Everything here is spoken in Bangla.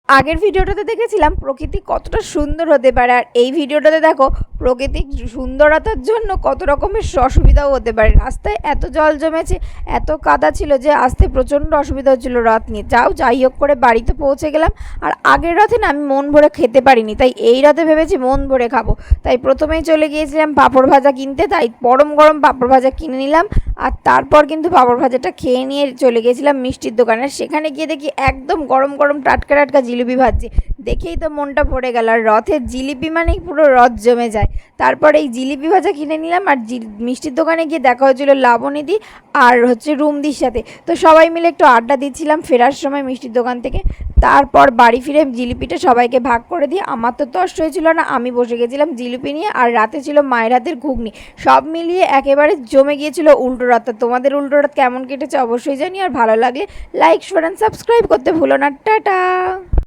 আগের ভিডিওটাতে দেখেছিলাম প্রকৃতি কতটা সুন্দর হতে পারে, আর এই ভিডিওটাতে দেখো প্রকৃতির সুন্দরতার জন্য কত রকমের অসুবিধাও হতে পারে। রাস্তায় এত জল জমেছে, এত কাদা ছিল যে আসতে প্রচণ্ড অসুবিধা হচ্ছিল রথ নিয়ে। যাই হোক করে বাড়িতে পৌঁছে গেলাম। আর আগের রথে না আমি মন ভরে খেতে পারিনি, তাই এই রথে ভেবেছি মন ভরে খাবো। তাই প্রথমেই চলে গিয়েছিলাম পাঁপড় ভাজা কিনতে, তাই গরম গরম পাঁপড় ভাজা কিনে নিলাম। আর তারপর কিন্তু পাঁপড় ভাজাটা খেয়ে নিয়ে চলে গিয়েছিলাম মিষ্টির দোকানে। সেখানে গিয়ে দেখি একদম গরম গরম টাটকা টাটকা জিলিপি ভাজছে, দেখেই তো মনটা ভরে গেল। আর রথের জিলিপি মানেই পুরো রথ জমে যায়। তারপর এই জিলিপি ভাজা কিনে নিলাম। আর মিষ্টির দোকানে গিয়ে দেখা হয়েছিল লাবণীদি আর রুমদির সাথে। তো সবাই মিলে একটু আড্ডা দিচ্ছিলাম ফেরার সময় মিষ্টির দোকান থেকে। তারপর বাড়ি ফিরে জিলিপিটা সবাইকে ভাগ করে দিয়ে আমার তো তষ্ট হয়েছিল না, আমি বসে গেছিলাম জিলিপি নিয়ে। আর রাতে ছিল মায়ের হাতের ঘুগনি। সব মিলিয়ে একেবারে জমে গিয়েছিল উল্টো রথ। তোমাদের উল্টো রথ কেমন কেটেছে অবশ্যই জানি। আর ভালো লাগে লাইক শেয়ার এন্ড সাবস্ক্রাইব করতে ভুলো না। টাটা।